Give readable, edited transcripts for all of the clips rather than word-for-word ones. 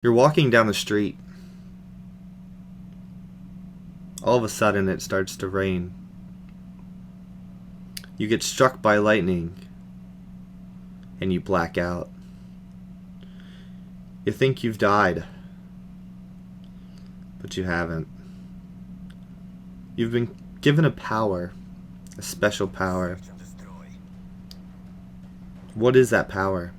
You're walking down the street. All of a sudden it starts to rain. You get struck by lightning and you black out. You think you've died, but you haven't. You've been given a power, a special power. What is that power?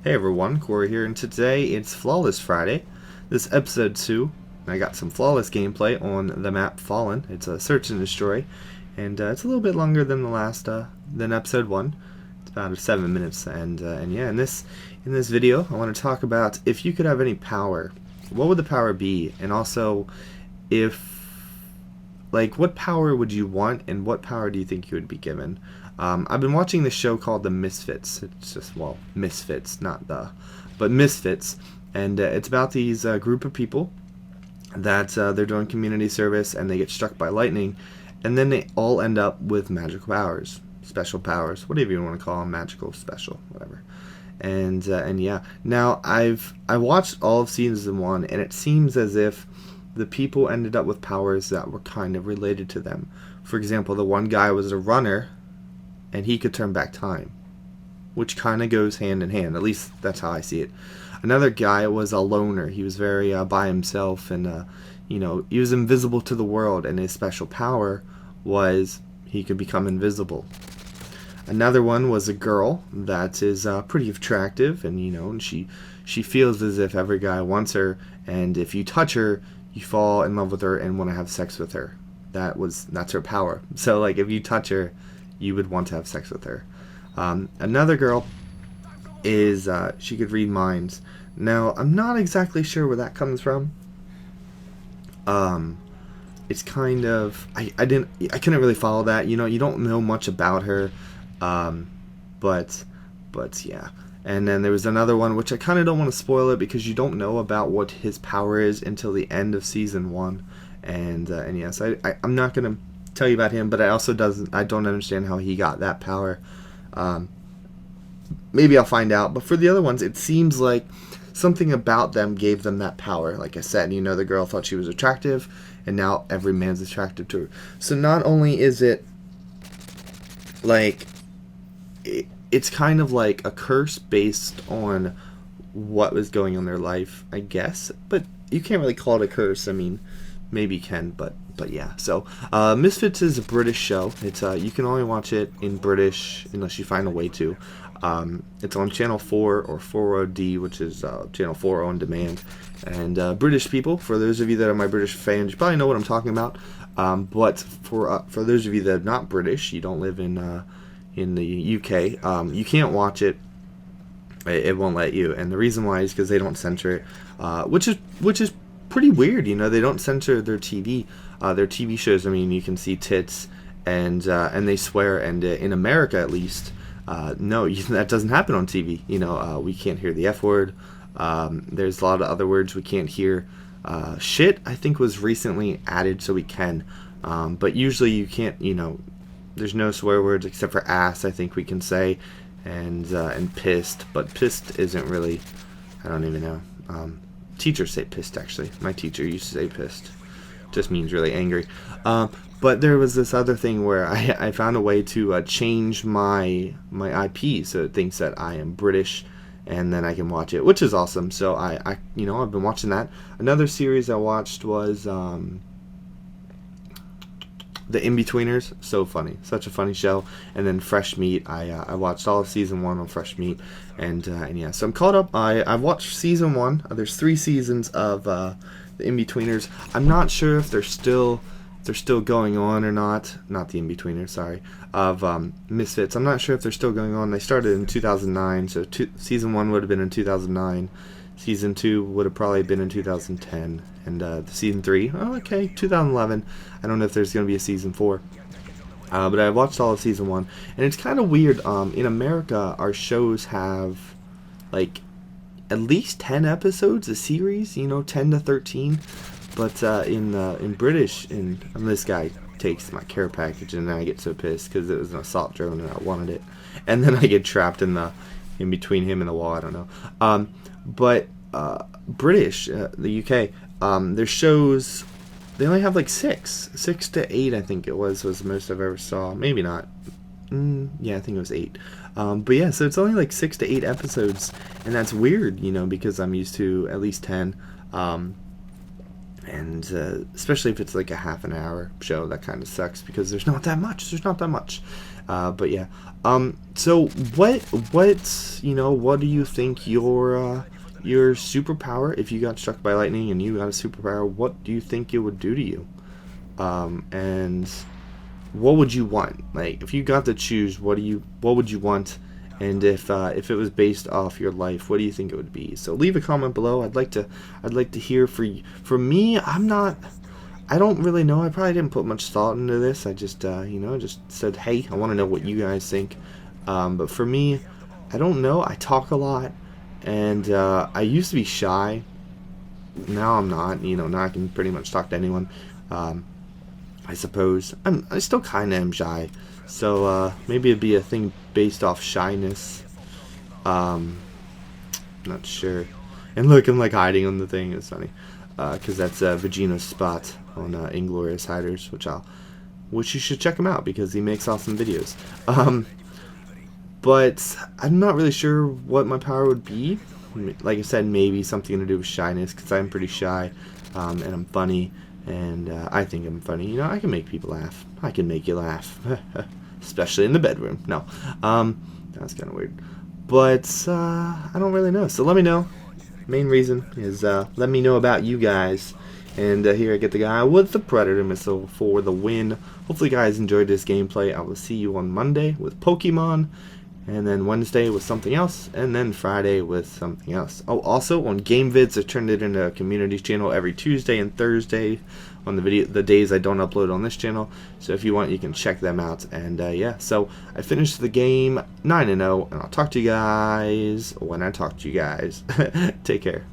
Hey everyone, Corey here, and today it's Flawless Friday. This is episode 2. I got some flawless gameplay on the map Fallen. It's a search and destroy, and it's a little bit longer than the last than episode 1. It's about 7 minutes, and yeah, in this video, I want to talk about if you could have any power, what would the power be, and also what power would you want, and what power do you think you would be given? I've been watching this show called The Misfits. It's just, well, Misfits, but Misfits. And it's about these group of people that they're doing community service and they get struck by lightning. And then they all end up with magical powers, special powers, whatever you want to call them, magical, special, whatever. And yeah. Now, I watched all of season 1, and it seems as if the people ended up with powers that were kind of related to them. For example, the one guy was a runner, and he could turn back time, which kind of goes hand in hand. At least that's how I see it. Another guy was a loner. He was very by himself, and he was invisible to the world, and his special power was he could become invisible. Another one was a girl that is pretty attractive, and she feels as if every guy wants her, and if you touch her, you fall in love with her and want to have sex with her. That's her power. So like if you touch her, you would want to have sex with her. Another girl is she could read minds. Now I'm not exactly sure where that comes from. It's kind of I couldn't really follow that. You don't know much about her, but yeah. And then there was another one which I kind of don't want to spoil it because you don't know about what his power is until the end of season 1. And yes, I'm not gonna tell you about him, but I don't understand how he got that power. Maybe I'll find out. But for the other ones, it seems like something about them gave them that power. Like I said, the girl thought she was attractive, and now every man's attracted to her. So not only is it like it's kind of like a curse based on what was going on in their life, I guess. But you can't really call it a curse. I mean, maybe you can, but yeah. So Misfits is a British show. It's you can only watch it in British unless you find a way to. It's on channel 4 or 40D, which is channel 4 on demand. And British people, for those of you that are my British fans, you probably know what I'm talking about. But for those of you that are not British, you don't live in the UK, you can't watch it. It won't let you, and the reason why is because they don't censor it, which is pretty weird. They don't censor their TV shows. I mean, you can see tits and they swear, and in America at least, no, that doesn't happen on TV. We can't hear the F word. There's a lot of other words we can't hear. Shit, I think, was recently added so we can, but usually you can't. There's no swear words except for ass, I think we can say, and pissed, but pissed isn't really, I don't even know. Teachers say pissed, actually. My teacher used to say pissed. Just means really angry. But there was this other thing where I found a way to change my IP so it thinks that I am British, and then I can watch it, which is awesome. So I've been watching that. Another series I watched was The In-Betweeners. So funny, such a funny show. And then Fresh Meat. I watched all of season 1 on Fresh Meat, and yeah, so I'm caught up. I've watched season 1. There's 3 seasons of The In-Betweeners. I'm not sure if they're still going on or not. Not The In-Betweeners, sorry. Of Misfits. I'm not sure if they're still going on. They started in 2009, so season 1 would have been in 2009. Season 2 would have probably been in 2010. And season 3, 2011. I don't know if there's going to be a season 4. But I watched all of season 1. And it's kind of weird. In America, our shows have, like, at least 10 episodes a series. 10 to 13. But in British, and this guy takes my care package, and then I get so pissed because it was an assault drone and I wanted it. And then I get trapped in between him and the wall. I don't know. But British, the UK, their shows, they only have like six to eight. I think it was the most I've ever saw. Maybe not. Yeah, I think it was eight. But yeah, so it's only like 6 to 8 episodes, and that's weird, because I'm used to at least 10. And especially if it's like a half an hour show, that kind of sucks because there's not that much. But yeah. So what do you think your superpower, if you got struck by lightning and you got a superpower, what do you think it would do to you? And what would you want? Like, if you got to choose, what would you want? And if it was based off your life, what do you think it would be? So leave a comment below. I'd like to hear for me. I don't really know. I probably didn't put much thought into this. I just just said, hey, I want to know what you guys think. But for me, I don't know. I talk a lot, and I used to be shy. Now I'm not. Now I can pretty much talk to anyone. I suppose I still kind of am shy, so maybe it'd be a thing based off shyness. Not sure. And look, I'm like hiding on the thing. It's funny, because that's Vegino's spot on Inglorious Hiders, which you should check him out because he makes awesome videos. But I'm not really sure what my power would be. Like I said, maybe something to do with shyness, because I'm pretty shy, and I'm funny. And I think I'm funny. I can make people laugh. I can make you laugh. Especially in the bedroom. No. That's kind of weird. But I don't really know. So let me know. Main reason is let me know about you guys. And here I get the guy with the Predator missile for the win. Hopefully you guys enjoyed this gameplay. I will see you on Monday with Pokemon. And then Wednesday with something else, and then Friday with something else. Oh, also on Game Vids, I turned it into a community channel every Tuesday and Thursday on the days I don't upload on this channel. So if you want, you can check them out. And yeah, so I finished the game 9-0, and I'll talk to you guys when I talk to you guys. Take care.